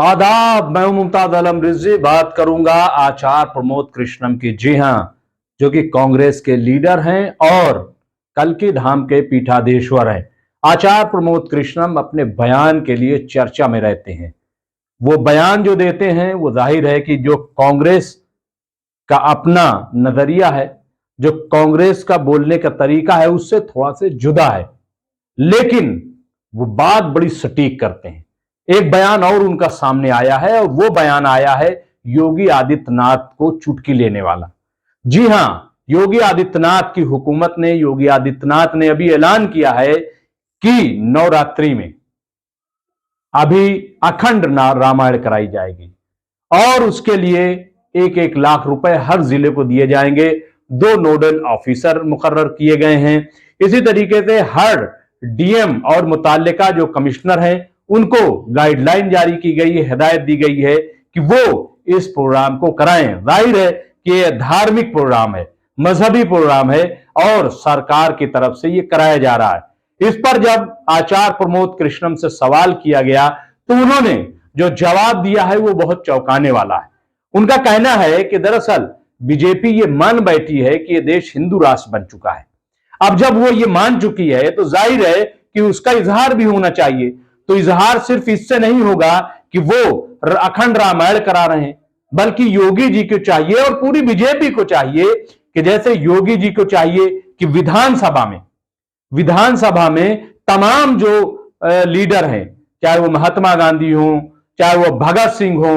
आदाब, मैं हूं मुमताज आलम रिजवी। बात करूंगा आचार्य प्रमोद कृष्णम की। जी हां, जो कि कांग्रेस के लीडर हैं और कल्कि धाम के पीठाधीश्वर हैं। आचार्य प्रमोद कृष्णम अपने बयान के लिए चर्चा में रहते हैं। वो बयान जो देते हैं वो जाहिर है कि जो कांग्रेस का अपना नजरिया है, जो कांग्रेस का बोलने का तरीका है, उससे थोड़ा से जुदा है, लेकिन वो बात बड़ी सटीक करते हैं। एक बयान और उनका सामने आया है और वो बयान आया है योगी आदित्यनाथ को चुटकी लेने वाला। जी हां, योगी आदित्यनाथ की हुकूमत ने, योगी आदित्यनाथ ने अभी ऐलान किया है कि नवरात्रि में अभी अखंड रामायण कराई जाएगी और उसके लिए 1-1 लाख रुपए हर जिले को दिए जाएंगे। 2 नोडल ऑफिसर मुकर्रर किए गए हैं। इसी तरीके से हर डीएम और मुताल्लिका जो कमिश्नर हैं उनको गाइडलाइन जारी की गई है, हिदायत दी गई है कि वो इस प्रोग्राम को कराएं। जाहिर है कि यह धार्मिक प्रोग्राम है, मजहबी प्रोग्राम है और सरकार की तरफ से यह कराया जा रहा है। इस पर जब आचार्य प्रमोद कृष्णम से सवाल किया गया तो उन्होंने जो जवाब दिया है वो बहुत चौंकाने वाला है। उनका कहना है कि दरअसल बीजेपी ये मान बैठी है कि ये देश हिंदू राष्ट्र बन चुका है। अब जब वो ये मान चुकी है तो जाहिर है कि उसका इजहार भी होना चाहिए। तो इजहार सिर्फ इससे नहीं होगा कि वो अखंड रामायण करा रहे हैं, बल्कि योगी जी को चाहिए और पूरी बीजेपी को चाहिए कि जैसे योगी जी को चाहिए कि विधानसभा में तमाम जो लीडर हैं, चाहे वो महात्मा गांधी हो, चाहे वो भगत सिंह हो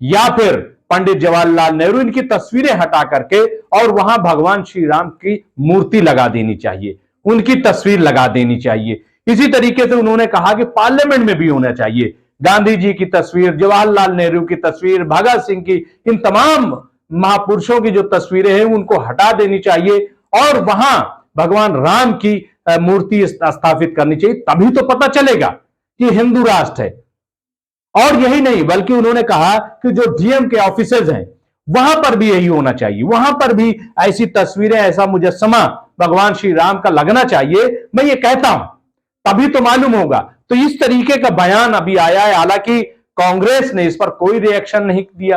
या फिर पंडित जवाहरलाल नेहरू, इनकी तस्वीरें हटा करके और वहां भगवान श्री राम की मूर्ति लगा देनी चाहिए, उनकी तस्वीर लगा देनी चाहिए। इसी तरीके से उन्होंने कहा कि पार्लियामेंट में भी होना चाहिए गांधी जी की तस्वीर, जवाहरलाल नेहरू की तस्वीर, भगत सिंह की, इन तमाम महापुरुषों की जो तस्वीरें हैं उनको हटा देनी चाहिए और वहां भगवान राम की मूर्ति स्थापित करनी चाहिए। तभी तो पता चलेगा कि हिंदू राष्ट्र है। और यही नहीं, बल्कि उन्होंने कहा कि जो डीएम के ऑफिसर्स हैं वहां पर भी यही होना चाहिए, वहां पर भी ऐसी तस्वीरें, ऐसा मुजस्समा भगवान श्री राम का लगना चाहिए। मैं ये कहता हूं तभी तो मालूम होगा। तो इस तरीके का बयान अभी आया है। हालांकि कांग्रेस ने इस पर कोई रिएक्शन नहीं दिया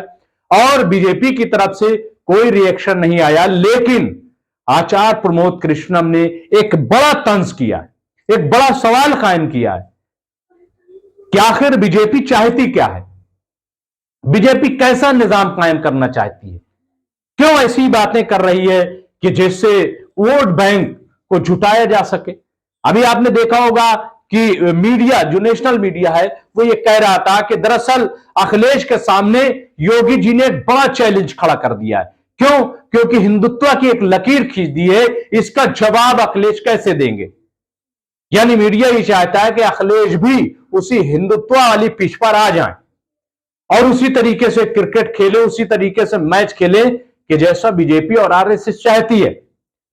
और बीजेपी की तरफ से कोई रिएक्शन नहीं आया, लेकिन आचार्य प्रमोद कृष्णम ने एक बड़ा तंज किया है, एक बड़ा सवाल कायम किया है कि आखिर बीजेपी चाहती क्या है, बीजेपी कैसा निजाम कायम करना चाहती है, क्यों ऐसी बातें कर रही है कि जिससे वोट बैंक को जुटाया जा सके। अभी आपने देखा होगा कि मीडिया, जो नेशनल मीडिया है, वो ये कह रहा था कि दरअसल अखिलेश के सामने योगी जी ने एक बड़ा चैलेंज खड़ा कर दिया है। क्यों? क्योंकि हिंदुत्व की एक लकीर खींच दी है, इसका जवाब अखिलेश कैसे देंगे। यानी मीडिया ये चाहता है कि अखिलेश भी उसी हिंदुत्व वाली पिच पर आ जाए और उसी तरीके से क्रिकेट खेले, उसी तरीके से मैच खेले कि जैसा बीजेपी और आरएसएस चाहती है।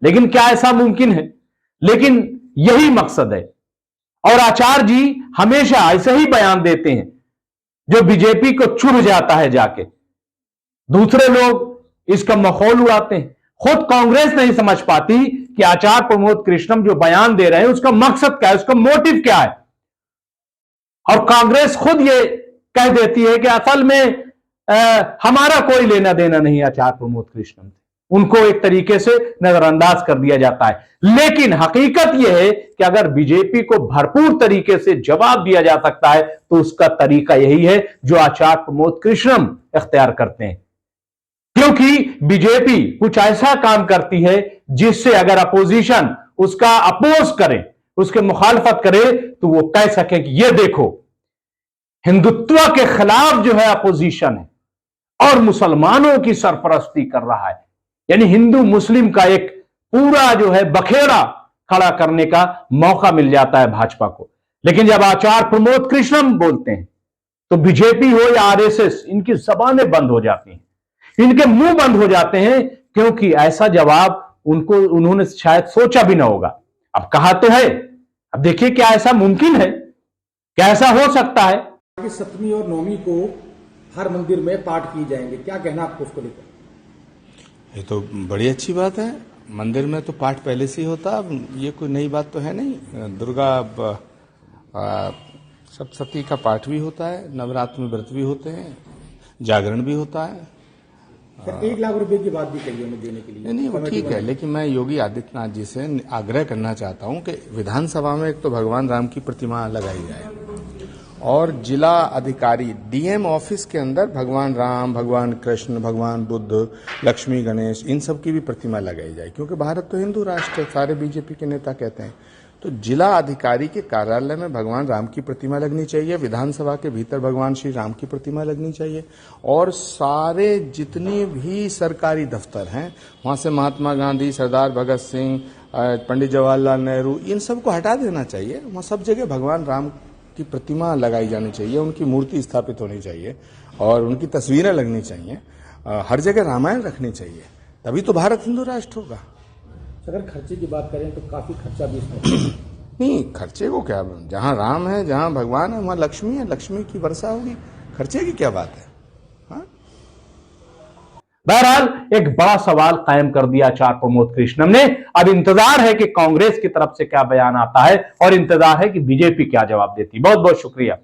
लेकिन क्या ऐसा मुमकिन है? लेकिन यही मकसद है और आचार्य जी हमेशा ऐसे ही बयान देते हैं जो बीजेपी को चुभ जाता है जाके। दूसरे लोग इसका मखौल उड़ाते हैं। खुद कांग्रेस नहीं समझ पाती कि आचार्य प्रमोद कृष्णम जो बयान दे रहे हैं उसका मकसद क्या है, उसका मोटिव क्या है। और कांग्रेस खुद ये कह देती है कि असल में हमारा कोई लेना देना नहीं आचार्य प्रमोद कृष्णम से, उनको एक तरीके से नजरअंदाज कर दिया जाता है। लेकिन हकीकत यह है कि अगर बीजेपी को भरपूर तरीके से जवाब दिया जा सकता है तो उसका तरीका यही है जो आचार्य प्रमोद कृष्णम इख्तियार करते हैं। क्योंकि बीजेपी कुछ ऐसा काम करती है जिससे अगर अपोजिशन उसका अपोज करे, उसके मुखालफत करे, तो वो कह सके कि ये देखो हिंदुत्व के खिलाफ जो है अपोजिशन है और मुसलमानों की सरपरस्ती कर रहा है। यानी हिंदू मुस्लिम का एक पूरा जो है बखेड़ा खड़ा करने का मौका मिल जाता है भाजपा को। लेकिन जब आचार्य प्रमोद कृष्णम बोलते हैं तो बीजेपी हो या आरएसएस, इनकी जबानें बंद हो जाती हैं, इनके मुंह बंद हो जाते हैं, क्योंकि ऐसा जवाब उन्होंने शायद सोचा भी ना होगा। अब कहा तो है, अब देखिए क्या ऐसा मुमकिन है, क्या ऐसा हो सकता है कि 7वीं और 9वीं को हर मंदिर में पाठ किए जाएंगे, क्या कहना आपको उसको लेकर? ये तो बड़ी अच्छी बात है। मंदिर में तो पाठ पहले से ही होता, अब ये कोई नई बात तो है नहीं। दुर्गा सप्तशती का पाठ भी होता है, नवरात्र में व्रत भी होते हैं, जागरण भी होता है। सर 1 लाख रुपए की बात भी कही उन्हें देने के लिए। नहीं वो ठीक है, लेकिन मैं योगी आदित्यनाथ जी से आग्रह करना चाहता हूं कि विधानसभा में एक तो भगवान राम की प्रतिमा लगाई जाए और जिला अधिकारी डीएम ऑफिस के अंदर भगवान राम, भगवान कृष्ण, भगवान बुद्ध, लक्ष्मी गणेश इन सब की भी प्रतिमा लगाई जाए, क्योंकि भारत तो हिंदू राष्ट्र है, सारे बीजेपी के नेता कहते हैं। तो जिला अधिकारी के कार्यालय में भगवान राम की प्रतिमा लगनी चाहिए, विधानसभा के भीतर भगवान श्री राम की प्रतिमा लगनी चाहिए और सारे जितने भी सरकारी दफ्तर हैं वहां से महात्मा गांधी, सरदार भगत सिंह, पंडित जवाहरलाल नेहरू इन सबको हटा देना चाहिए। वहां सब जगह भगवान राम की प्रतिमा लगाई जानी चाहिए, उनकी मूर्ति स्थापित होनी चाहिए और उनकी तस्वीरें लगनी चाहिए, हर जगह रामायण रखनी चाहिए, तभी तो भारत हिंदू राष्ट्र होगा। अगर खर्चे की बात करें तो काफी खर्चा भी इसमें नहीं, खर्चे को क्या, जहां राम है, जहां भगवान है वहां लक्ष्मी है, लक्ष्मी की वर्षा होगी, खर्चे की क्या बात है। हाँ? बहरहाल एक बड़ा सवाल कायम कर दिया आचार्य प्रमोद कृष्णम ने। अब इंतजार है कि कांग्रेस की तरफ से क्या बयान आता है और इंतजार है कि बीजेपी क्या जवाब देती। बहुत बहुत शुक्रिया।